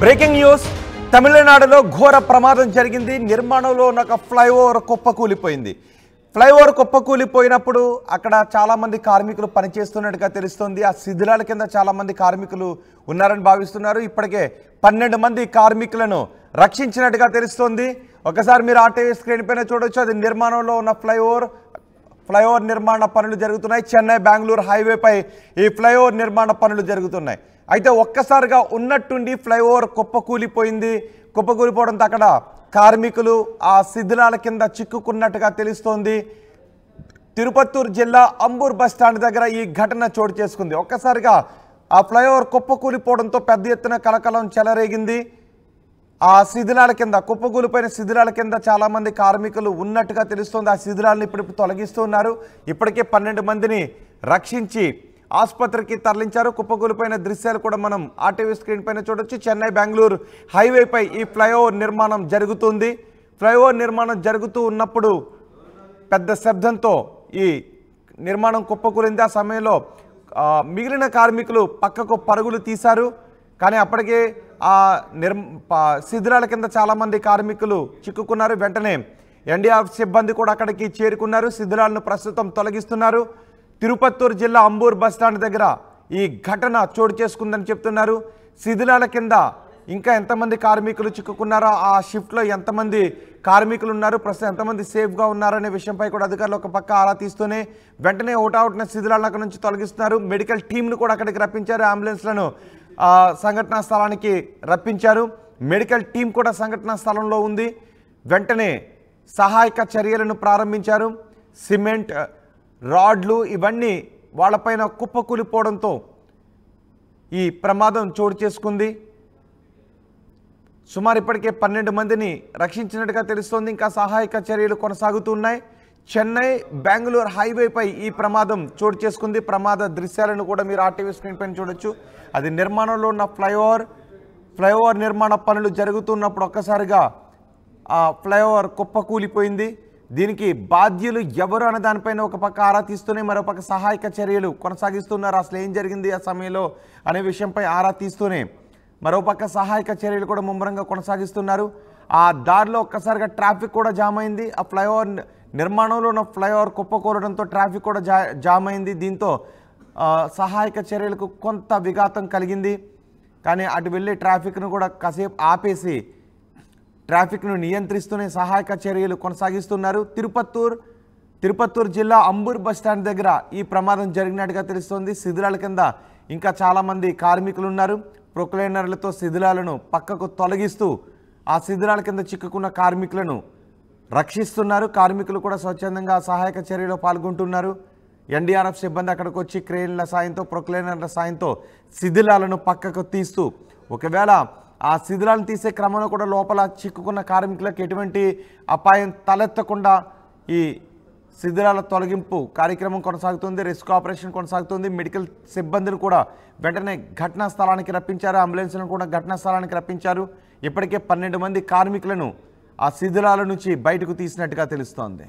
Breaking news తమిళనాడులో ఘోర ప్రమాదం జరిగింది. నిర్మాణంలో ఉన్న ఒక ఫ్లైఓవర్ కుప్పకూలిపోయింది. ఫ్లైఓవర్ కుప్పకూలిపోయినప్పుడు అక్కడ చాలా మంది కార్మికులు పనిచేస్తున్నట్టుగా తెలుస్తోంది. ఆ శిథిలాల కింద చాలా మంది కార్మికులు ఉన్నారని భావిస్తున్నారు. ఇప్పటికే 12 మంది కార్మికులను రక్షించినట్టుగా తెలుస్తోంది. ఒకసారి మీరు ఆర్టీవీ స్క్రీన్ పైన చూడొచ్చు. అది నిర్మాణంలో ఉన్న ఫ్లైఓవర్ నిర్మాణ పనులు జరుగుతున్నాయి. చెన్నై బెంగళూరు హైవేపై ఈ ఫ్లైఓవర్ నిర్మాణ పనులు జరుగుతున్నాయి. అయితే ఒక్కసారిగా ఉన్నట్టుండి ఫ్లైఓవర్ కుప్పకూలిపోయింది. కుప్పకూలిపోవడంతో అక్కడ కార్మికులు ఆ శిథిలాల కింద చిక్కుకున్నట్టుగా తెలుస్తోంది. తిరుపత్తూరు జిల్లా అంబూర్ బస్టాండ్ దగ్గర ఈ ఘటన చోటు చేసుకుంది. ఒక్కసారిగా ఆ ఫ్లైఓవర్ కుప్పకూలిపోవడంతో పెద్ద ఎత్తున కలకలం చెలరేగింది. ఆ శిథిలాల కింద కుప్పకూలిపోయిన శిథిలాల కింద చాలామంది కార్మికులు ఉన్నట్టుగా తెలుస్తోంది. ఆ శిథిలాలను ఇప్పుడు తొలగిస్తున్నారు. ఇప్పటికే 12 మందిని రక్షించి ఆసుపత్రికి తరలించారు. కుప్పకూలిపోయిన దృశ్యాలు కూడా మనం ఆర్టీవీ స్క్రీన్ పైన చూడొచ్చు. చెన్నై బెంగళూరు హైవేపై ఈ ఫ్లైఓవర్ నిర్మాణం జరుగుతుంది. ఫ్లైఓవర్ నిర్మాణం జరుగుతూ ఉన్నప్పుడు పెద్ద శబ్దంతో ఈ నిర్మాణం కుప్పకూలింది. ఆ సమయంలో మిగిలిన కార్మికులు పక్కకు పరుగులు తీశారు. కానీ అప్పటికే ఆ శిథిలాల కింద చాలామంది కార్మికులు చిక్కుకున్నారు. వెంటనే ఎన్డీఆర్ఎఫ్ సిబ్బంది కూడా అక్కడికి చేరుకున్నారు. శిథిలాలను ప్రస్తుతం తొలగిస్తున్నారు. తిరుపత్తూరు జిల్లా అంబూర్ బస్టాండ్ దగ్గర ఈ ఘటన చోటు చేసుకుందని చెప్తున్నారు. శిథిలాల కింద ఇంకా ఎంతమంది కార్మికులు చిక్కుకున్నారో, ఆ షిఫ్ట్లో ఎంతమంది కార్మికులు ఉన్నారు, ప్రస్తుతం ఎంతమంది సేఫ్గా ఉన్నారనే విషయంపై కూడా అధికారులు ఒక పక్క ఆరా తీస్తూనే వెంటనే ఒకటొకటిన శిథిలాలను అక్కడి నుంచి తొలగిస్తున్నారు. మెడికల్ టీంను కూడా అక్కడికి రప్పించారు. అంబులెన్స్లను సంఘటనా స్థలానికి రప్పించారు. మెడికల్ టీం కూడా సంఘటనా స్థలంలో ఉంది. వెంటనే సహాయక చర్యలను ప్రారంభించారు. సిమెంట్ రాడ్లు ఇవన్నీ వాళ్ళపైన కుప్పకూలిపోవడంతో ఈ ప్రమాదం చోటు చేసుకుంది. సుమారు ఇప్పటికే 12 మందిని రక్షించినట్టుగా తెలుస్తోంది. ఇంకా సహాయక చర్యలు కొనసాగుతున్నాయి. చెన్నై బెంగళూరు హైవేపై ఈ ప్రమాదం చోటు చేసుకుంది. ప్రమాద దృశ్యాలను కూడా మీరు ఆర్టీవీ స్క్రీన్ పైన చూడొచ్చు. అది నిర్మాణంలో ఉన్న ఫ్లైఓవర్ నిర్మాణ పనులు జరుగుతున్నప్పుడు ఒక్కసారిగా ఆ ఫ్లైఓవర్ కుప్పకూలిపోయింది. దీనికి బాధ్యులు ఎవరు అనే దానిపైన ఒక పక్క ఆరా తీస్తూనే మరోపక్క సహాయక చర్యలు కొనసాగిస్తున్నారు. అసలు ఏం జరిగింది ఆ సమయంలో అనే విషయంపై ఆరా తీస్తూనే మరోపక్క సహాయక చర్యలు కూడా ముమ్మరంగా కొనసాగిస్తున్నారు. ఆ దారిలో ఒక్కసారిగా ట్రాఫిక్ కూడా జామ్ అయింది. ఆ ఫ్లైఓవర్ నిర్మాణంలో ఉన్న ఫ్లైఓవర్ కుప్పకూలడంతో ట్రాఫిక్ కూడా జామ్ అయింది. దీంతో సహాయక చర్యలకు కొంత విఘాతం కలిగింది. కానీ అటు వెళ్ళే ట్రాఫిక్ను కూడా కాసేపు ఆపేసి ట్రాఫిక్ను నియంత్రిస్తూనే సహాయక చర్యలు కొనసాగిస్తున్నారు. తిరుపత్తూరు జిల్లా అంబూర్ బస్టాండ్ దగ్గర ఈ ప్రమాదం జరిగినట్టుగా తెలుస్తోంది. శిథిలాల కింద ఇంకా చాలామంది కార్మికులు ఉన్నారు. ప్రొక్లైనర్లతో శిథిలాలను పక్కకు తొలగిస్తూ ఆ శిథిలాల కింద చిక్కుకున్న కార్మికులను రక్షిస్తున్నారు. కార్మికులు కూడా స్వచ్ఛందంగా సహాయక చర్యలో పాల్గొంటున్నారు. ఎన్డీఆర్ఎఫ్ సిబ్బంది అక్కడికి వచ్చి క్రేన్ల సాయంతో ప్రొక్లైనర్ల సాయంతో శిథిలాలను పక్కకు తీస్తూ ఒకవేళ ఆ శిథిలాలను తీసే క్రమంలో కూడా లోపల చిక్కుకున్న కార్మికులకు ఎటువంటి అపాయం తలెత్తకుండా ఈ శిథిలాల తొలగింపు కార్యక్రమం కొనసాగుతుంది. రెస్క్యూ ఆపరేషన్ కొనసాగుతుంది. మెడికల్ సిబ్బందులు కూడా వెంటనే ఘటనా స్థలానికి రప్పించారు. అంబులెన్స్లను కూడా ఘటనా స్థలానికి రప్పించారు. ఇప్పటికే 12 మంది కార్మికులను ఆ శిథిలాల నుంచి బయటకు తీసినట్టుగా తెలుస్తోంది.